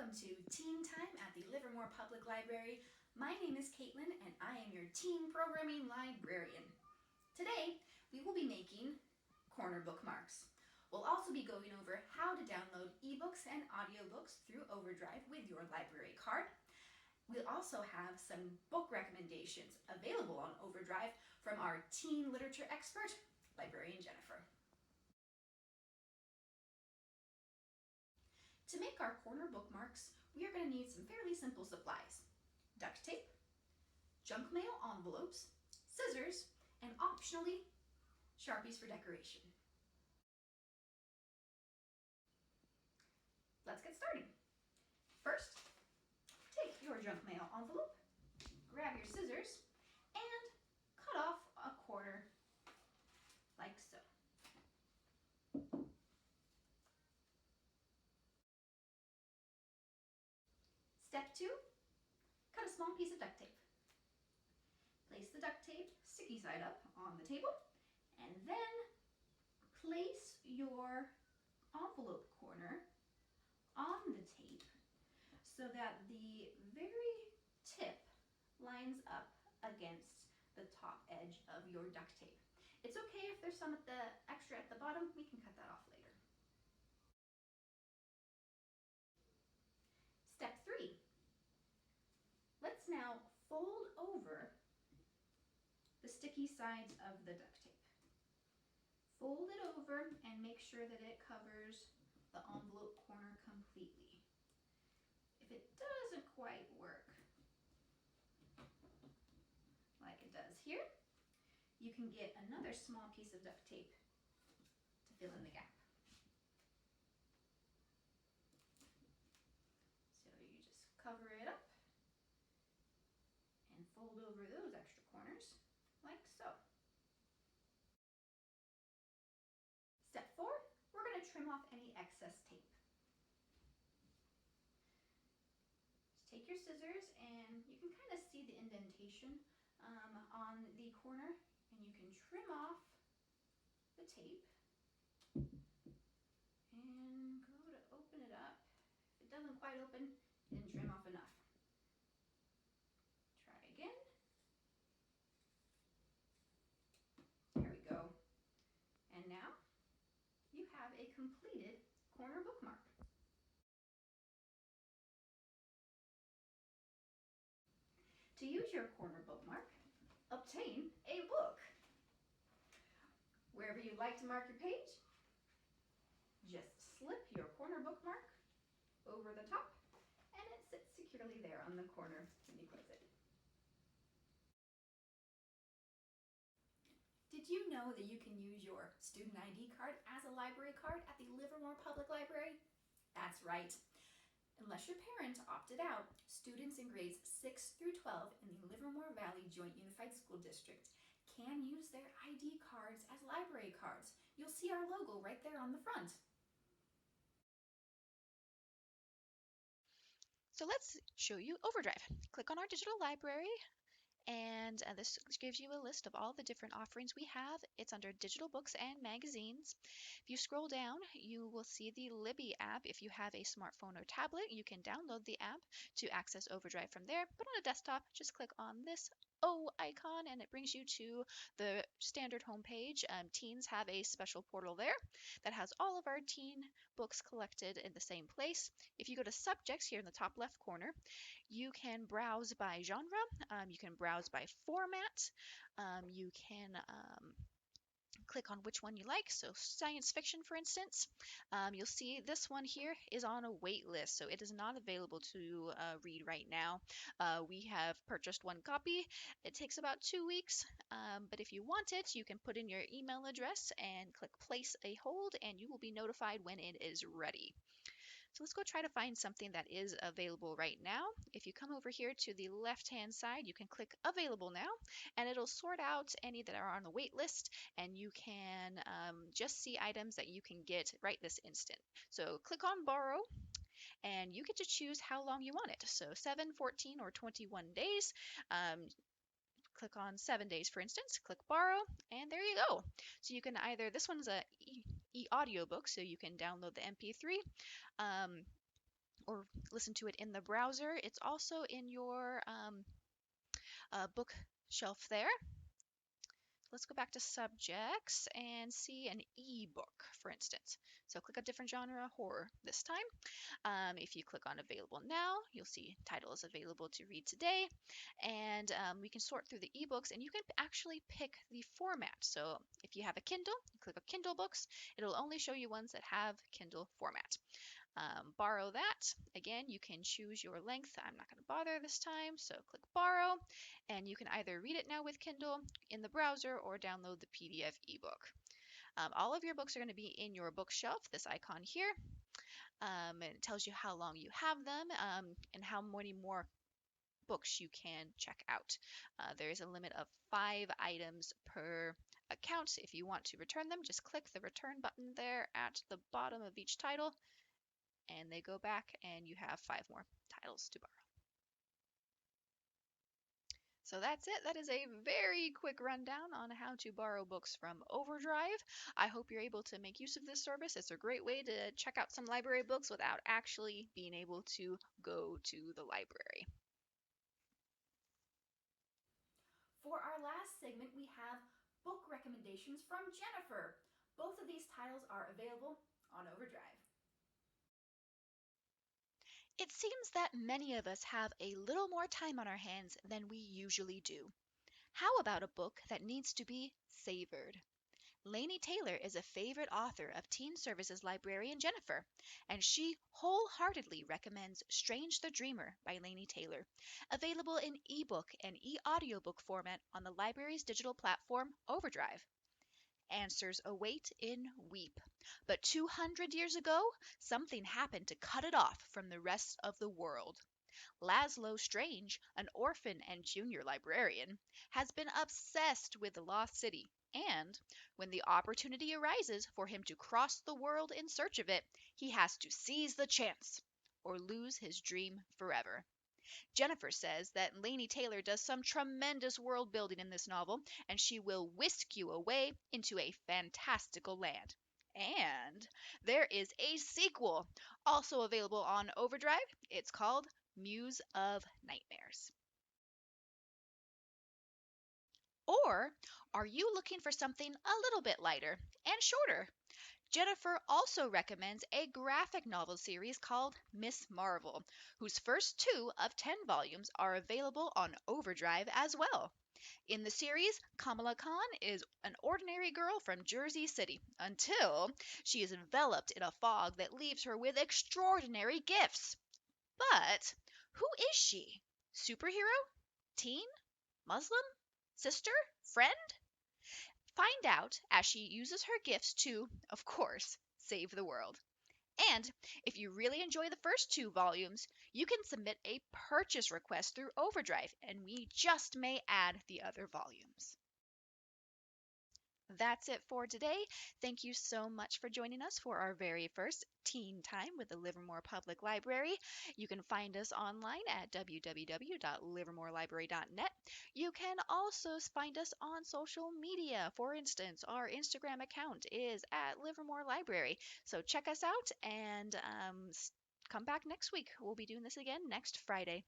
Welcome to Teen Time at the Livermore Public Library. My name is Caitlin and I am your teen programming librarian. Today we will be making corner bookmarks. We'll also be going over how to download ebooks and audiobooks through Overdrive with your library card. We'll also have some book recommendations available on Overdrive from our teen literature expert, librarian Jennifer. To make our corner bookmarks, we are going to need some fairly simple supplies: duct tape, junk mail envelopes, scissors, and optionally, Sharpies for decoration. Let's get started. First, take your junk mail envelope, grab your scissors, and cut off a corner like so. Step 2, cut a small piece of duct tape. Place the duct tape sticky side up on the table, and then place your envelope corner on the tape so that the very tip lines up against the top edge of your duct tape. It's okay if there's some extra at the bottom, we can cut that off later. Step 3. Let's now fold over the sticky sides of the duct tape. Fold it over and make sure that it covers the envelope corner completely. If it doesn't quite work like it does here, you can get another small piece of duct tape to fill in the gap. So you just cover it up and fold over those extra corners like so. Step 4, we're going to trim off any excess tape. Just take your scissors and you can kind of see the indentation on the corner, and you can trim off the tape and go to open it up. If it doesn't quite open, you didn't trim off enough. Try again. There we go. And now you have a completed corner bookmark. To use your corner bookmark, obtain a book. Wherever you'd like to mark your page, just slip your corner bookmark over the top and it sits securely there on the corner when you close it. Did you know that you can use your student ID card as a library card at the Livermore Public Library? That's right. Unless your parent opted out, students in grades 6 through 12 in the Livermore Valley Joint Unified School District can use their ID cards as library cards. You'll see our logo right there on the front. So let's show you Overdrive. Click on our digital library, and this gives you a list of all the different offerings we have. It's under digital books and magazines. If you scroll down, you will see the Libby app. If you have a smartphone or tablet, you can download the app to access Overdrive from there. But on a desktop, just click on this O icon and it brings you to the standard homepage. Teens have a special portal there that has all of our teen books collected in the same place. If you go to subjects here in the top left corner, you can browse by genre, you can browse by format, you can click on which one you like. So science fiction, for instance, you'll see this one here is on a wait list, so it is not available to read right now. We have purchased one copy. It takes about 2 weeks, but if you want it, you can put in your email address and click place a hold, and you will be notified when it is ready. So let's go try to find something that is available right now. If you come over here to the left-hand side, you can click Available Now, and it'll sort out any that are on the wait list, and you can just see items that you can get right this instant. So click on Borrow, and you get to choose how long you want it. So 7, 14, or 21 days. Click on 7 days, for instance, click borrow, and there you go. So you can either, this one's a e-audiobook, so you can download the MP3. or listen to it in the browser, it's also in your bookshelf there. Let's go back to subjects and see an ebook, for instance. So click a different genre, horror this time. If you click on available now, you'll see title is available to read today. And we can sort through the ebooks and you can actually pick the format. So if you have a Kindle, you click on Kindle books, it'll only show you ones that have Kindle format. Borrow that. Again, you can choose your length. I'm not going to bother this time, so click borrow, and you can either read it now with Kindle in the browser or download the PDF ebook. All of your books are going to be in your bookshelf, this icon here. And it tells you how long you have them and how many more books you can check out. There is a limit of 5 items per account. If you want to return them, just click the return button there at the bottom of each title and they go back and you have 5 more titles to borrow. So that's it. That is a very quick rundown on how to borrow books from Overdrive. I hope you're able to make use of this service. It's a great way to check out some library books without actually being able to go to the library. For our last segment, we have book recommendations from Jennifer. Both of these titles are available on Overdrive. It seems that many of us have a little more time on our hands than we usually do. How about a book that needs to be savored? Laini Taylor is a favorite author of Teen Services librarian Jennifer, and she wholeheartedly recommends Strange the Dreamer by Laini Taylor, available in ebook and e-audiobook format on the library's digital platform Overdrive. Answers await in Weep. But 200 years ago, something happened to cut it off from the rest of the world. Laszlo Strange, an orphan and junior librarian, has been obsessed with the Lost City, and when the opportunity arises for him to cross the world in search of it, he has to seize the chance or lose his dream forever. Jennifer says that Laini Taylor does some tremendous world building in this novel, and she will whisk you away into a fantastical land. And there is a sequel, also available on Overdrive. It's called Muse of Nightmares. Or are you looking for something a little bit lighter and shorter? Jennifer also recommends a graphic novel series called Miss Marvel, whose first 2 of 10 volumes are available on Overdrive as well. In the series, Kamala Khan is an ordinary girl from Jersey City until she is enveloped in a fog that leaves her with extraordinary gifts. But who is she? Superhero? Teen? Muslim? Sister? Friend? Find out as she uses her gifts to, of course, save the world. And if you really enjoy the first 2 volumes, you can submit a purchase request through Overdrive, and we just may add the other volumes. That's it for today. Thank you so much for joining us for our very first Teen Time with the Livermore Public Library. You can find us online at www.livermorelibrary.net. You can also find us on social media. For instance, our Instagram account is at Livermore Library. So check us out and come back next week. We'll be doing this again next Friday.